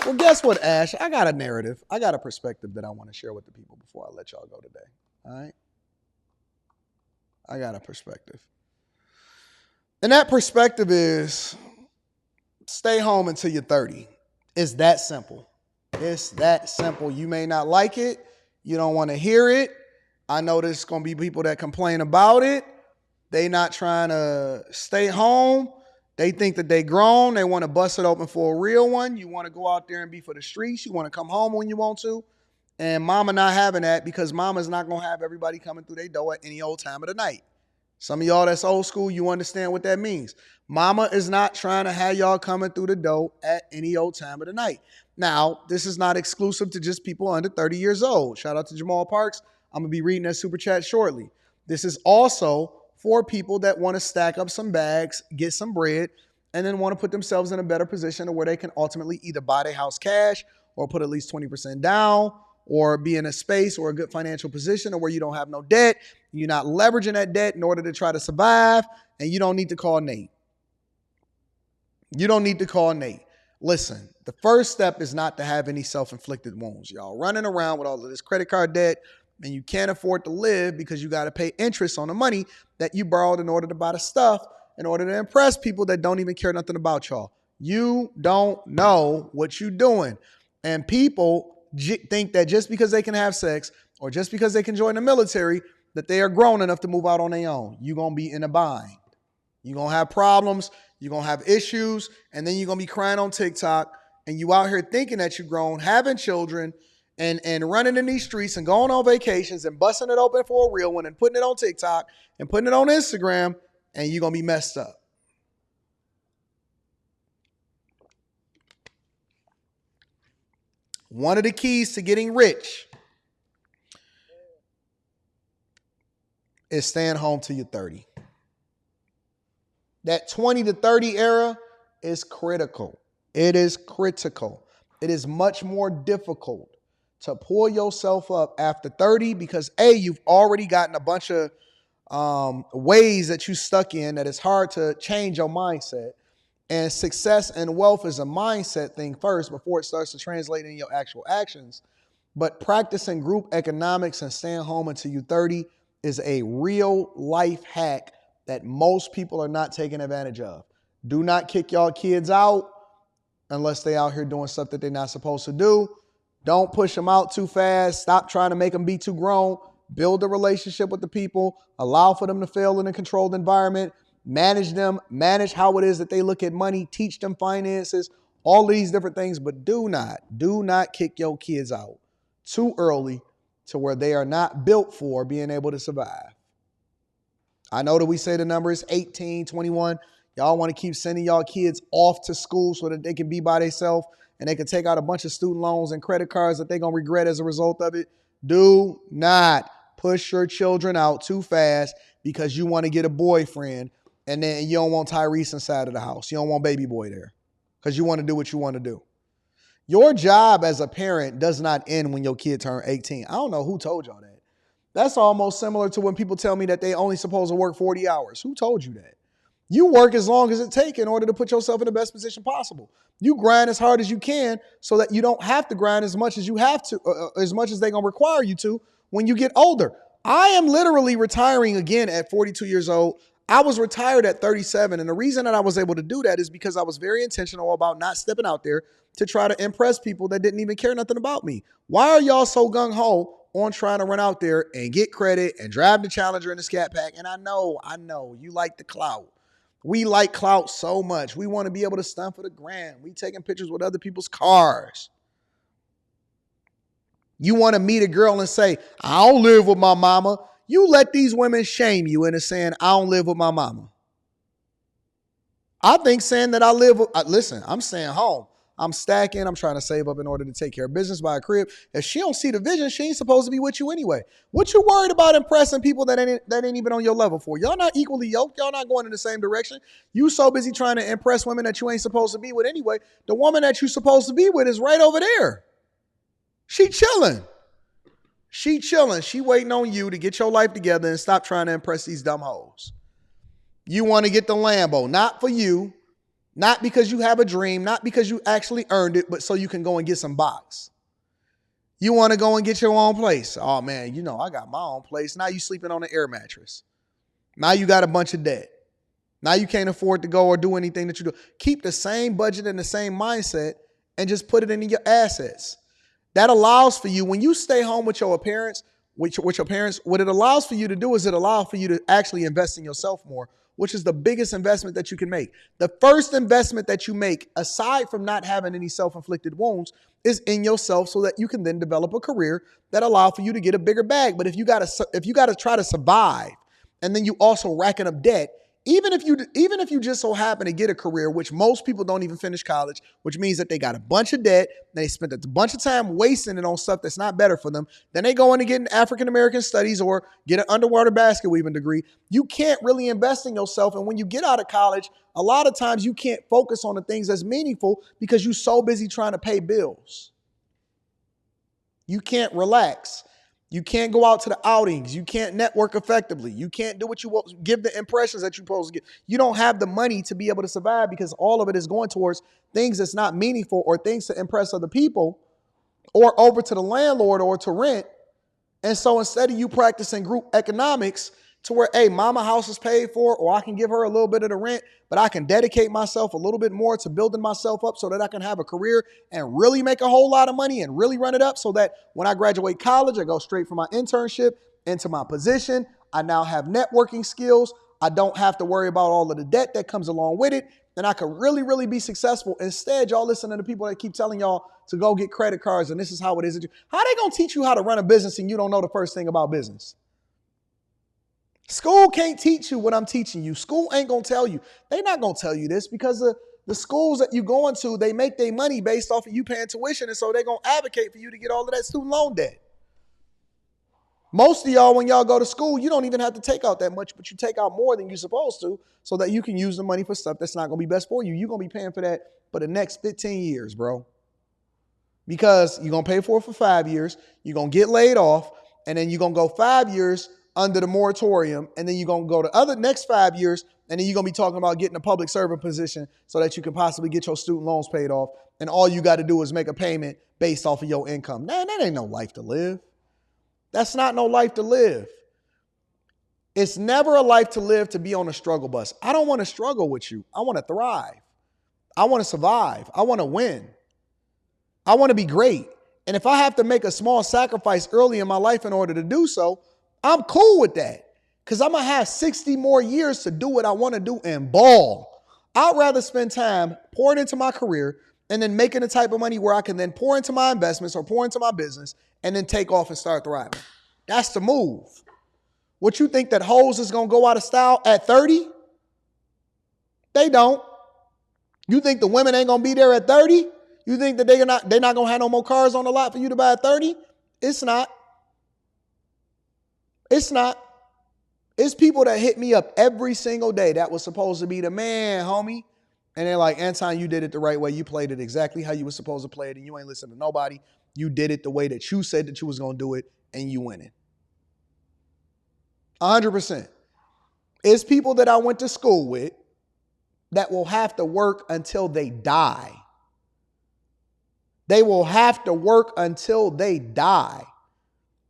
Well, guess what, Ash? I got a narrative. I got a perspective that I want to share with the people before I let y'all go today. All right? I got a perspective. And that perspective is stay home until you're 30. It's that simple. It's that simple. You may not like it. You don't want to hear it. I know there's going to be people that complain about it. They not trying to stay home. They think that they grown. They want to bust it open for a real one. You want to go out there and be for the streets. You want to come home when you want to. And mama not having that because mama's not going to have everybody coming through their door at any old time of the night. Some of y'all that's old school, you understand what that means. Mama is not trying to have y'all coming through the door at any old time of the night. Now, this is not exclusive to just people under 30 years old. Shout out to Jamal Parks. I'm going to be reading that super chat shortly. This is also for people that want to stack up some bags, get some bread, and then want to put themselves in a better position to where they can ultimately either buy their house cash or put at least 20% down or be in a space or a good financial position or where you don't have no debt. You're not leveraging that debt in order to try to survive, and you don't need to call Nate. You don't need to call Nate. Listen, the first step is not to have any self-inflicted wounds. Y'all running around with all of this credit card debt, and you can't afford to live because you got to pay interest on the money that you borrowed in order to buy the stuff in order to impress people that don't even care nothing about y'all. You don't know what you're doing. And people think that just because they can have sex or just because they can join the military, that they are grown enough to move out on their own. You're going to be in a bind. You're going to have problems. You're going to have issues. And then you're going to be crying on TikTok. And you out here thinking that you're grown, having children, and running in these streets and going on vacations and busting it open for a real one and putting it on TikTok and putting it on Instagram, and you're going to be messed up. One of the keys to getting rich is staying home till you're 30. That 20 to 30 era is critical. It is critical. It is much more difficult to pull yourself up after 30 because A, you've already gotten a bunch of ways that you stuck in that it's hard to change your mindset. And success and wealth is a mindset thing first before it starts to translate in your actual actions. But practicing group economics and staying home until you're 30 is a real life hack that most people are not taking advantage of. Do not kick y'all kids out unless they out here doing stuff that they're not supposed to do. Don't push them out too fast. Stop trying to make them be too grown. Build a relationship with the people. Allow for them to fail in a controlled environment. Manage them. Manage how it is that they look at money. Teach them finances. All these different things. But do not kick your kids out too early to where they are not built for being able to survive. I know that we say the number is 18, 21. Y'all want to keep sending y'all kids off to school so that they can be by themselves and they can take out a bunch of student loans and credit cards that they're going to regret as a result of it. Do not push your children out too fast because you want to get a boyfriend and then you don't want Tyrese inside of the house. You don't want baby boy there because you want to do what you want to do. Your job as a parent does not end when your kid turns 18. I don't know who told y'all that. That's almost similar to when people tell me that they only supposed to work 40 hours. Who told you that? You work as long as it takes in order to put yourself in the best position possible. You grind as hard as you can so that you don't have to grind as much as you have to, as much as they're going to require you to when you get older. I am literally retiring again at 42 years old. I was retired at 37. And the reason that I was able to do that is because I was very intentional about not stepping out there to try to impress people that didn't even care nothing about me. Why are y'all so gung-ho on trying to run out there and get credit and drive the Challenger in the Scat Pack? And I know, you like the clout. We like clout so much. We want to be able to stunt for the gram. We taking pictures with other people's cars. You want to meet a girl and say, I don't live with my mama. You let these women shame you into saying, I don't live with my mama. I think saying that I live with, listen, I'm staying home. I'm stacking. I'm trying to save up in order to take care of business, buy a crib. If she don't see the vision, she ain't supposed to be with you anyway. What you worried about impressing people that ain't even on your level for? Y'all not equally yoked. Y'all not going in the same direction. You so busy trying to impress women that you ain't supposed to be with anyway. The woman that you supposed to be with is right over there. She chilling. She waiting on you to get your life together and stop trying to impress these dumb hoes. You want to get the Lambo, not for you. Not because you have a dream, not because you actually earned it, but so you can go and get some box. You want to go and get your own place. Oh man, I got my own place. Now you sleeping on an air mattress. Now you got a bunch of debt. Now you can't afford to go or do anything that you do. Keep the same budget and the same mindset and just put it into your assets. That allows for you, when you stay home with your parents, what it allows for you to do is it allows for you to actually invest in yourself more, which is the biggest investment that you can make. The first investment that you make, aside from not having any self-inflicted wounds, is in yourself so that you can then develop a career that allows for you to get a bigger bag. But if you gotta try to survive and then you also racking up debt, even if you just so happen to get a career, which most people don't even finish college, which means that they got a bunch of debt, they spent a bunch of time wasting it on stuff that's not better for them. Then they go in and get an African American studies or get an underwater basket weaving degree. You can't really invest in yourself. And when you get out of college, a lot of times you can't focus on the things that's meaningful because you're so busy trying to pay bills. You can't relax. You can't go out to the outings. You can't network effectively. You can't do what you want, give the impressions that you're supposed to give. You don't have the money to be able to survive because all of it is going towards things that's not meaningful or things to impress other people or over to the landlord or to rent. And so instead of you practicing group economics to where, hey, mama house is paid for, or I can give her a little bit of the rent, but I can dedicate myself a little bit more to building myself up so that I can have a career and really make a whole lot of money and really run it up so that when I graduate college, I go straight from my internship into my position. I now have networking skills. I don't have to worry about all of the debt that comes along with it. And I can really, really be successful. Instead, y'all listen to the people that keep telling y'all to go get credit cards and this is how it is. How they going to teach you how to run a business and you don't know the first thing about business? School can't teach you what I'm teaching you. School ain't going to tell you. They're not going to tell you this because the schools that you go into, they make their money based off of you paying tuition. And so they're going to advocate for you to get all of that student loan debt. Most of y'all, when y'all go to school, you don't even have to take out that much, but you take out more than you're supposed to so that you can use the money for stuff that's not going to be best for you. You're going to be paying for that for the next 15 years, bro. Because you're going to pay for it for 5 years. You're going to get laid off. And then you're going to go 5 years under the moratorium. And then you're going to go the next 5 years. And then you're going to be talking about getting a public servant position so that you can possibly get your student loans paid off. And all you got to do is make a payment based off of your income. Man, that ain't no life to live. That's not no life to live. It's never a life to live to be on a struggle bus. I don't want to struggle with you. I want to thrive. I want to survive. I want to win. I want to be great. And if I have to make a small sacrifice early in my life in order to do so, I'm cool with that because I'm going to have 60 more years to do what I want to do and ball. I'd rather spend time pouring into my career and then making the type of money where I can then pour into my investments or pour into my business and then take off and start thriving. That's the move. What you think that hoes is going to go out of style at 30? They don't. You think the women ain't going to be there at 30? You think that they're not going to have no more cars on the lot for you to buy at 30? It's not. It's not. It's people that hit me up every single day that was supposed to be the man, homie. And they're like, Anton, you did it the right way. You played it exactly how you were supposed to play it. And you ain't listening to nobody. You did it the way that you said that you was going to do it. And you winning. 100%. It's people that I went to school with that will have to work until they die. They will have to work until they die.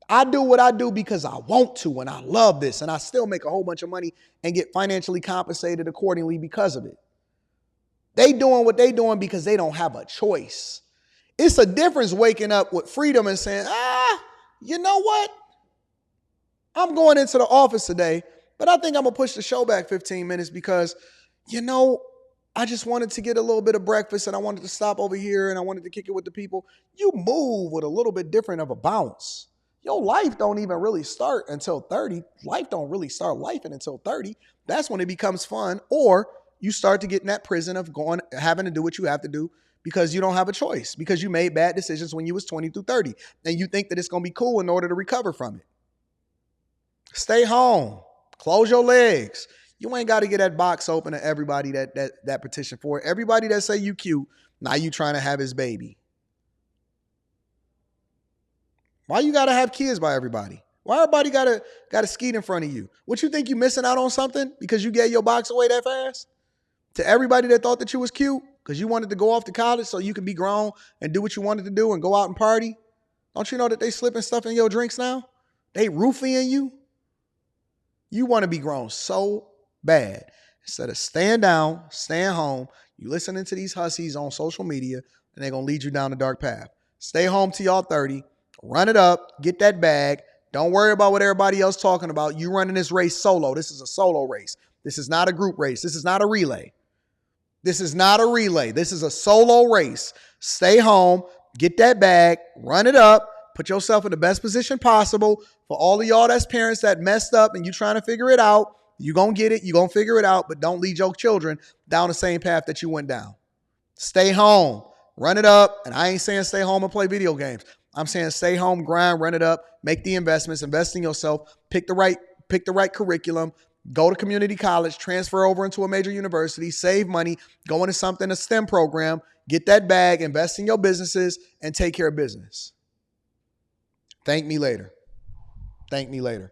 I do what I do because I want to and I love this. And I still make a whole bunch of money and get financially compensated accordingly because of it. They doing what they doing because they don't have a choice. It's a difference waking up with freedom and saying, you know what? I'm going into the office today, but I think I'm going to push the show back 15 minutes because, I just wanted to get a little bit of breakfast and I wanted to stop over here and I wanted to kick it with the people. You move with a little bit different of a bounce. Your life don't even really start until 30. Life don't really start lifing until 30. That's when it becomes fun. Or you start to get in that prison of having to do what you have to do because you don't have a choice, because you made bad decisions when you was 20 through 30. And you think that it's going to be cool in order to recover from it. Stay home. Close your legs. You ain't got to get that box open to everybody that petition for it. Everybody that say you cute, now you trying to have his baby. Why you got to have kids by everybody? Why everybody got to skeet in front of you? What you think you missing out on something because you gave your box away that fast? To everybody that thought that you was cute because you wanted to go off to college so you could be grown and do what you wanted to do and go out and party, don't you know that they slipping stuff in your drinks now? They roofing you. You want to be grown so bad. Instead of staying down, staying home, you listening to these hussies on social media, and they're going to lead you down the dark path. Stay home till y'all 30. Run it up. Get that bag. Don't worry about what everybody else talking about. You running this race solo. This is a solo race. This is not a group race. This is not a relay. This is not a relay. This is a solo race. Stay home. Get that bag. Run it up. Put yourself in the best position possible. For all of y'all that's parents that messed up and you trying to figure it out, you going to get it. You going to figure it out, but don't lead your children down the same path that you went down. Stay home. Run it up. And I ain't saying stay home and play video games. I'm saying stay home, grind, run it up, make the investments, invest in yourself, pick the right curriculum, go to community college, transfer over into a major university, save money, go into something, a STEM program, get that bag, invest in your businesses, and take care of business. Thank me later. Thank me later.